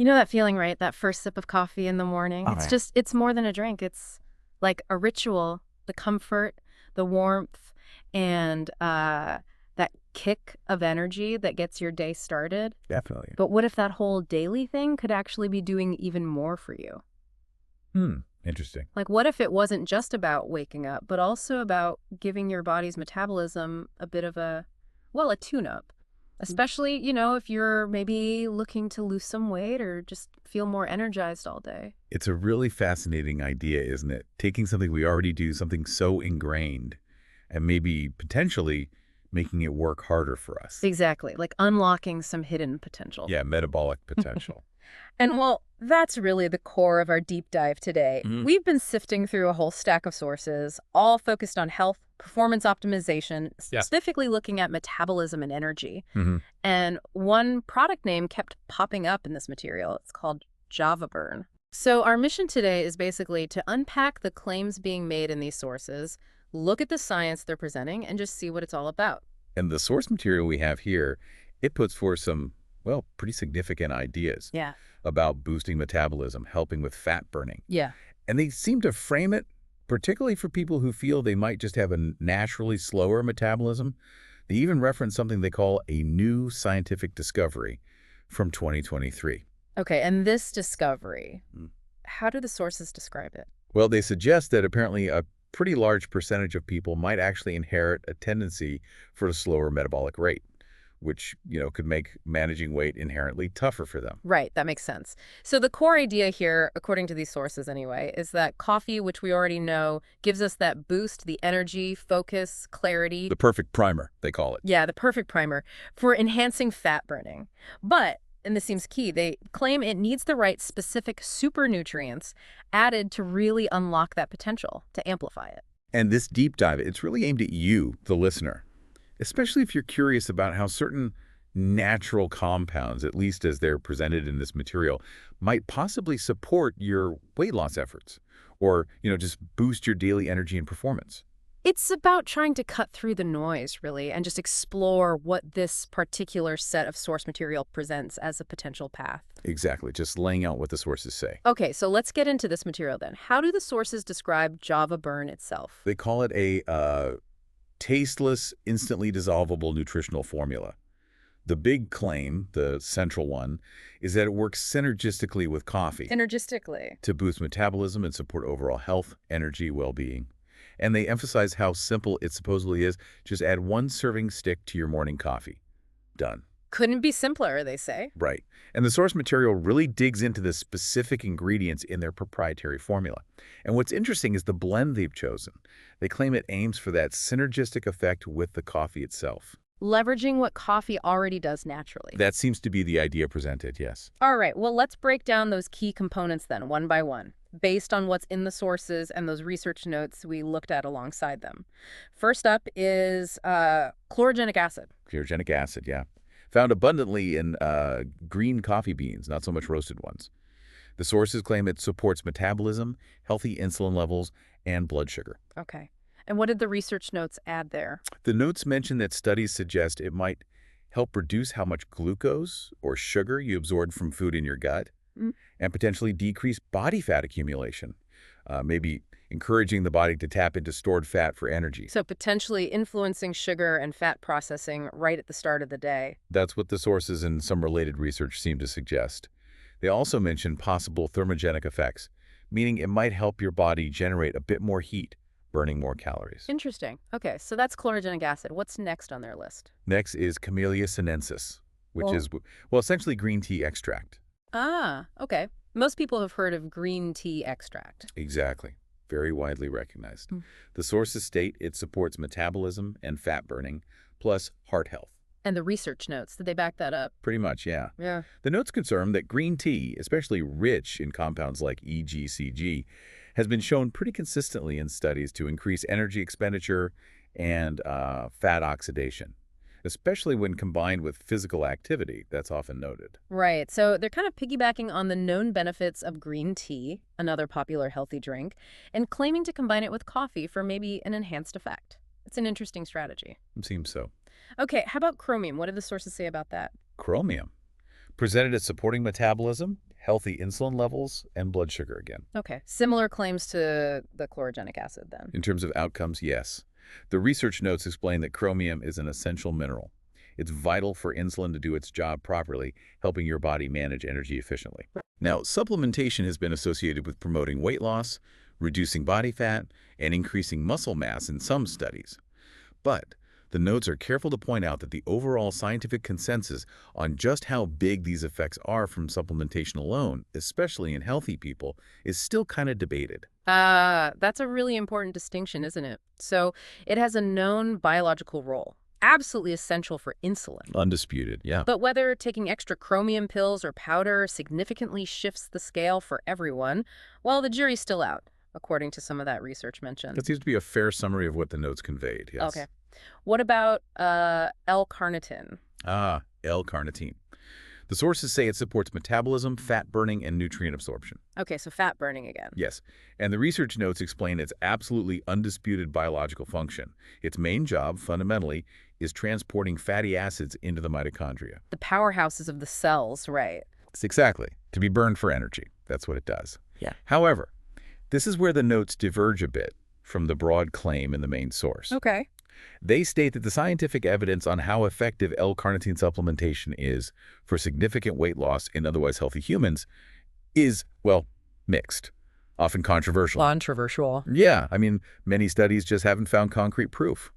You know that feeling, right? That first sip of coffee in the morning. Oh, It's yeah. just, it's more than a drink. It's like a ritual, the comfort, the warmth, and that kick of energy that gets your day started. Definitely. But what if that whole daily thing could actually be doing even more for you? Interesting. Like, what if it wasn't just about waking up, but also about giving your body's metabolism a bit of a, well, a tune-up? Especially, if you're maybe looking to lose some weight or just feel more energized all day. It's a really fascinating idea, isn't it? Taking something we already do, something so ingrained, and maybe potentially making it work harder for us. Exactly, like unlocking some hidden potential. Yeah, metabolic potential. And well, that's really the core of our deep dive today. Mhm. We've been sifting through a whole stack of sources, all focused on health, performance optimization, Yeah. specifically looking at metabolism and energy. hmm And one product name kept popping up in this material. It's called Java Burn. So our mission today is basically to unpack the claims being made in these sources, look at the science they're presenting, and just see what it's all about. And the source material we have here, it puts forth some, well, pretty significant ideas Yeah. about boosting metabolism, helping with fat burning. Yeah. And they seem to frame it, particularly for people who feel they might just have a naturally slower metabolism. They even reference something they call a new scientific discovery from 2023. Okay, and this discovery, Mm. how do the sources describe it? Well, they suggest that apparently a pretty large percentage of people might actually inherit a tendency for a slower metabolic rate, which, could make managing weight inherently tougher for them. Right, that makes sense. So the core idea here, according to these sources anyway, is that coffee, which we already know, gives us that boost, the energy, focus, clarity. The perfect primer, they call it. Yeah, the perfect primer for enhancing fat burning. But, and this seems key, they claim it needs the right specific super nutrients added to really unlock that potential, to amplify it. And this deep dive, it's really aimed at you, the listener, especially if you're curious about how certain natural compounds, at least as they're presented in this material, might possibly support your weight loss efforts or, just boost your daily energy and performance. It's about trying to cut through the noise, really, and just explore what this particular set of source material presents as a potential path. Exactly, just laying out what the sources say. Okay, so let's get into this material then. How do the sources describe Java Burn itself? They call it a tasteless, instantly dissolvable nutritional formula. The big claim, the central one, is that it works synergistically with coffee Synergistically. to boost metabolism and support overall health, energy, well-being. And they emphasize how simple it supposedly is. Just add one serving stick to your morning coffee. Done. Couldn't be simpler, they say. Right. And the source material really digs into the specific ingredients in their proprietary formula. And what's interesting is the blend they've chosen. They claim it aims for that synergistic effect with the coffee itself. Leveraging what coffee already does naturally. That seems to be the idea presented, yes. All right, well, let's break down those key components then, one by one, based on what's in the sources and those research notes we looked at alongside them. First up is chlorogenic acid. Chlorogenic acid, yeah. Found abundantly in green coffee beans, not so much roasted ones. The sources claim it supports metabolism, healthy insulin levels, and blood sugar. Okay. And what did the research notes add there? The notes mention that studies suggest it might help reduce how much glucose or sugar you absorb from food in your gut Mm. and potentially decrease body fat accumulation, maybe encouraging the body to tap into stored fat for energy. So potentially influencing sugar and fat processing right at the start of the day. That's what the sources and some related research seem to suggest. They also mention possible thermogenic effects, meaning it might help your body generate a bit more heat, burning more calories. Interesting. Okay, so that's chlorogenic acid. What's next on their list? Next is Camellia sinensis, which Well- is, well, essentially green tea extract. Ah, okay. Most people have heard of green tea extract. Exactly. Very widely recognized. Mm. The sources state it supports metabolism and fat burning, plus heart health. And the research notes, did they back that up? Pretty much, yeah. Yeah. The notes confirm that green tea, especially rich in compounds like EGCG, has been shown pretty consistently in studies to increase energy expenditure and fat oxidation, especially when combined with physical activity. That's often noted. Right. So they're kind of piggybacking on the known benefits of green tea, another popular healthy drink, and claiming to combine it with coffee for maybe an enhanced effect. It's an interesting strategy. Seems so. Okay, how about chromium? What do the sources say about that? Chromium, presented as supporting metabolism, healthy insulin levels and blood sugar again. Okay. Similar claims to the chlorogenic acid then. In terms of outcomes, yes. The research notes explain that chromium is an essential mineral. It's vital for insulin to do its job properly, helping your body manage energy efficiently. Now, supplementation has been associated with promoting weight loss, reducing body fat, and increasing muscle mass in some studies. But the notes are careful to point out that the overall scientific consensus on just how big these effects are from supplementation alone, especially in healthy people, is still kind of debated. That's a really important distinction, isn't it? So it has a known biological role, absolutely essential for insulin. Undisputed, yeah. But whether taking extra chromium pills or powder significantly shifts the scale for everyone, well, the jury's still out, according to some of that research mentioned. That seems to be a fair summary of what the notes conveyed, yes. Okay. What about L-carnitine? L-carnitine. The sources say it supports metabolism, fat burning, and nutrient absorption. Okay, so fat burning again. Yes, and the research notes explain its absolutely undisputed biological function. Its main job, fundamentally, is transporting fatty acids into the mitochondria. The powerhouses of the cells, right? It's exactly. To be burned for energy. That's what it does. Yeah. However, this is where the notes diverge a bit from the broad claim in the main source. Okay. They state that the scientific evidence on how effective L-carnitine supplementation is for significant weight loss in otherwise healthy humans is, well, mixed, often controversial. Controversial. Yeah, I mean, many studies just haven't found concrete proof.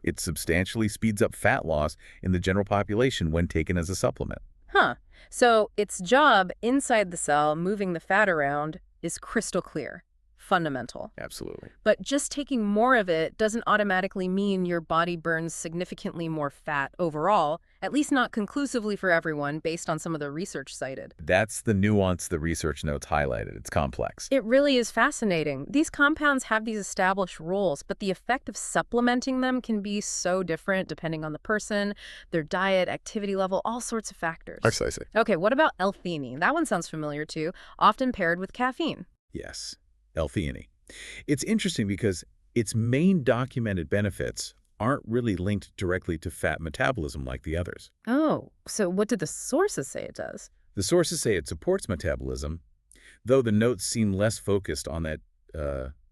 It substantially speeds up fat loss in the general population when taken as a supplement. Huh. So its job inside the cell, moving the fat around, is crystal clear. Fundamental. Absolutely. But just taking more of it doesn't automatically mean your body burns significantly more fat overall, at least not conclusively for everyone based on some of the research cited. That's the nuance the research notes highlighted. It's complex. It really is fascinating. These compounds have these established roles, but the effect of supplementing them can be so different depending on the person, their diet, activity level, all sorts of factors. Precisely. Okay, what about L-theanine? That one sounds familiar too, often paired with caffeine. Yes. L-theanine. It's interesting because its main documented benefits aren't really linked directly to fat metabolism like the others. Oh, so what did the sources say it does? The sources say it supports metabolism, though the notes seem less focused on that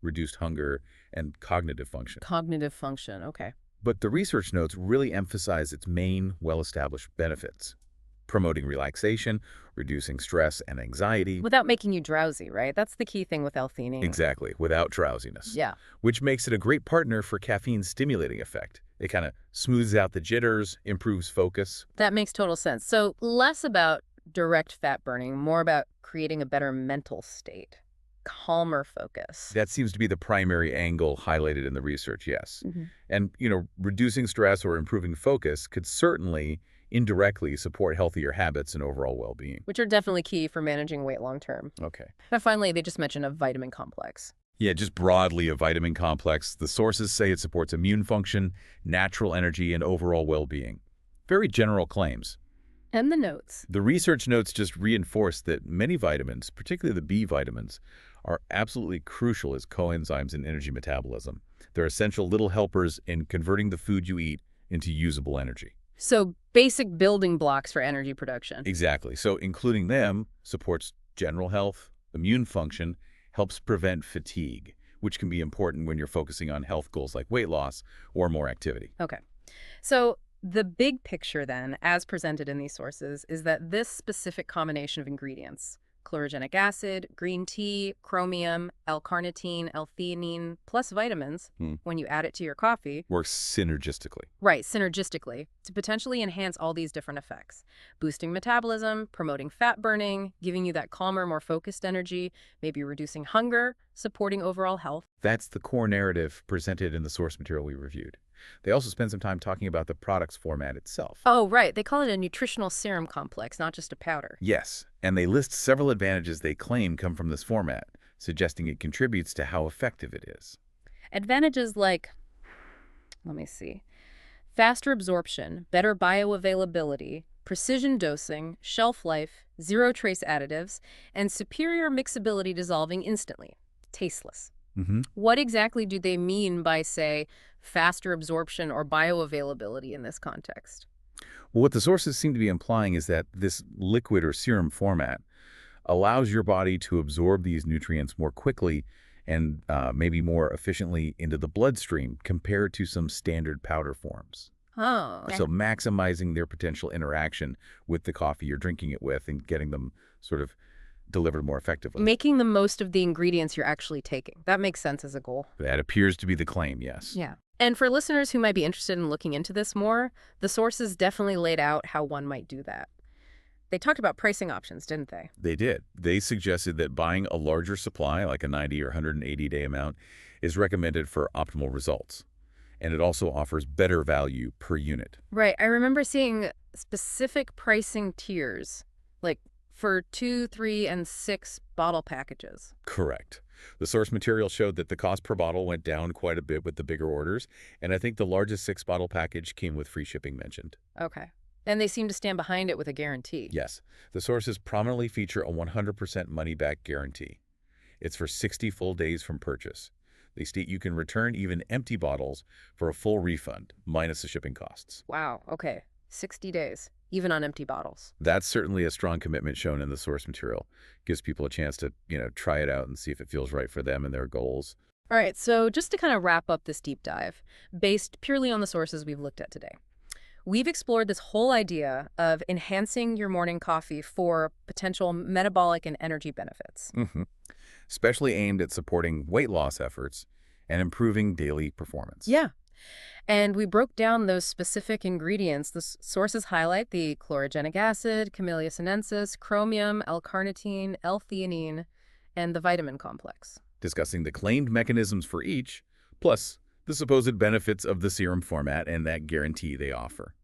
reduced hunger and cognitive function. Cognitive function, okay. But the research notes really emphasize its main well-established benefits: promoting relaxation, reducing stress and anxiety. Without making you drowsy, right? That's the key thing with L-theanine. Exactly, without drowsiness. Yeah. Which makes it a great partner for caffeine's stimulating effect. It kind of smooths out the jitters, improves focus. That makes total sense. So less about direct fat burning, more about creating a better mental state, calmer focus. That seems to be the primary angle highlighted in the research, yes. Mm-hmm. And, reducing stress or improving focus could certainly indirectly support healthier habits and overall well-being. Which are definitely key for managing weight long term. Okay. And finally, they just mention a vitamin complex. Yeah, just broadly a vitamin complex. The sources say it supports immune function, natural energy, and overall well-being. Very general claims. And the notes. The research notes just reinforce that many vitamins, particularly the B vitamins, are absolutely crucial as coenzymes in energy metabolism. They're essential little helpers in converting the food you eat into usable energy. So basic building blocks for energy production. Exactly. So including them supports general health, immune function, helps prevent fatigue, which can be important when you're focusing on health goals like weight loss or more activity. Okay. So the big picture then, as presented in these sources, is that this specific combination of ingredients, chlorogenic acid, green tea, chromium, L-carnitine, L-theanine, plus vitamins, when you add it to your coffee, works synergistically. Right, synergistically, to potentially enhance all these different effects. Boosting metabolism, promoting fat burning, giving you that calmer, more focused energy, maybe reducing hunger, supporting overall health. That's the core narrative presented in the source material we reviewed. They also spend some time talking about the product's format itself. Oh, right. They call it a nutritional serum complex, not just a powder. Yes, and they list several advantages they claim come from this format, suggesting it contributes to how effective it is. Advantages like, let me see, faster absorption, better bioavailability, precision dosing, shelf life, zero trace additives, and superior mixability dissolving instantly. Tasteless. What exactly do they mean by, say, faster absorption or bioavailability in this context? Well, what the sources seem to be implying is that this liquid or serum format allows your body to absorb these nutrients more quickly and maybe more efficiently into the bloodstream compared to some standard powder forms. Oh, So maximizing their potential interaction with the coffee you're drinking it with and getting them sort of delivered more effectively. making the most of the ingredients you're actually taking. That makes sense as a goal. That appears to be the claim, yes. Yeah. And for listeners who might be interested in looking into this more, the sources definitely laid out how one might do that. They talked about pricing options, didn't they? They did. They suggested that buying a larger supply, like a 90 or 180-day amount, is recommended for optimal results. And it also offers better value per unit. Right. I remember seeing specific pricing tiers, like for 2, 3, and 6 bottle packages. Correct. The source material showed that the cost per bottle went down quite a bit with the bigger orders, and I think the largest 6-bottle package came with free shipping mentioned. Okay. And they seem to stand behind it with a guarantee. Yes, the sources prominently feature a 100% money-back guarantee. It's for 60 full days from purchase. They state you can return even empty bottles for a full refund, minus the shipping costs. Wow. Okay. 60 days, even on empty bottles. That's certainly a strong commitment shown in the source material. Gives people a chance to, try it out and see if it feels right for them and their goals. All right. So just to kind of wrap up this deep dive, based purely on the sources we've looked at today, we've explored this whole idea of enhancing your morning coffee for potential metabolic and energy benefits. Especially aimed at supporting weight loss efforts and improving daily performance. Yeah. And we broke down those specific ingredients. The sources highlight the chlorogenic acid, Camellia sinensis, chromium, L-carnitine, L-theanine, and the vitamin complex. Discussing the claimed mechanisms for each, plus the supposed benefits of the serum format and that guarantee they offer.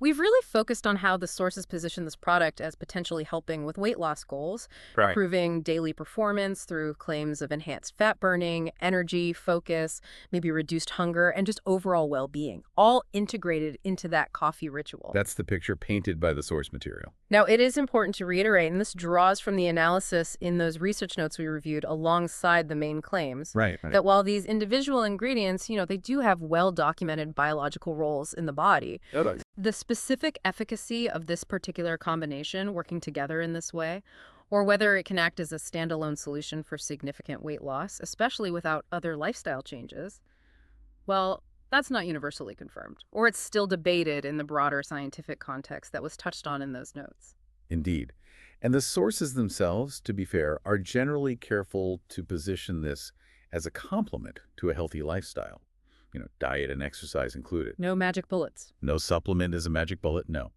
We've really focused on how the sources position this product as potentially helping with weight loss goals, improving daily performance through claims of enhanced fat burning, energy, focus, maybe reduced hunger, and just overall well-being, all integrated into that coffee ritual. That's the picture painted by the source material. Now, it is important to reiterate, and this draws from the analysis in those research notes we reviewed alongside the main claims, Right. that while these individual ingredients, they do have well-documented biological roles in the body, the specific efficacy of this particular combination working together in this way, or whether it can act as a standalone solution for significant weight loss, especially without other lifestyle changes, well, that's not universally confirmed, or it's still debated in the broader scientific context that was touched on in those notes. Indeed. And the sources themselves, to be fair, are generally careful to position this as a complement to a healthy lifestyle. Diet and exercise included. No magic bullets. No supplement is a magic bullet, no.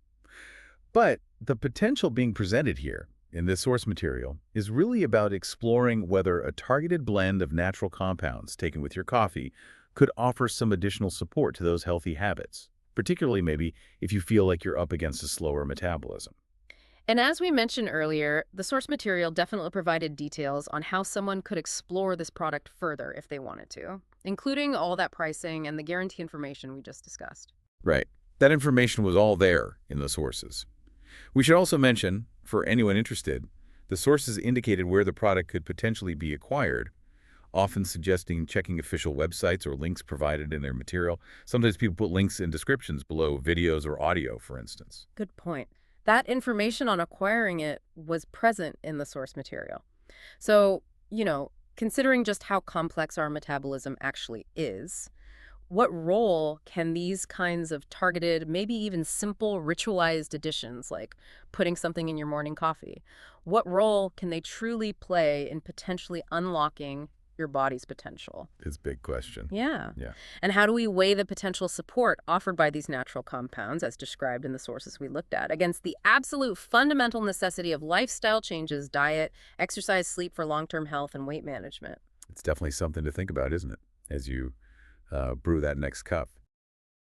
But the potential being presented here in this source material is really about exploring whether a targeted blend of natural compounds taken with your coffee could offer some additional support to those healthy habits, particularly maybe if you feel like you're up against a slower metabolism. And as we mentioned earlier, the source material definitely provided details on how someone could explore this product further if they wanted to, including all that pricing and the guarantee information we just discussed. Right. That information was all there in the sources. We should also mention, for anyone interested, the sources indicated where the product could potentially be acquired, often suggesting checking official websites or links provided in their material. Sometimes people put links in descriptions below videos or audio, for instance. Good point. That information on acquiring it was present in the source material. So, considering just how complex our metabolism actually is, what role can these kinds of targeted, maybe even simple ritualized additions, like putting something in your morning coffee, what role can they truly play in potentially unlocking your body's potential? It's a big question. Yeah. Yeah. And how do we weigh the potential support offered by these natural compounds, as described in the sources we looked at, against the absolute fundamental necessity of lifestyle changes, diet, exercise, sleep for long-term health, and weight management? It's definitely something to think about, isn't it, as you brew that next cup.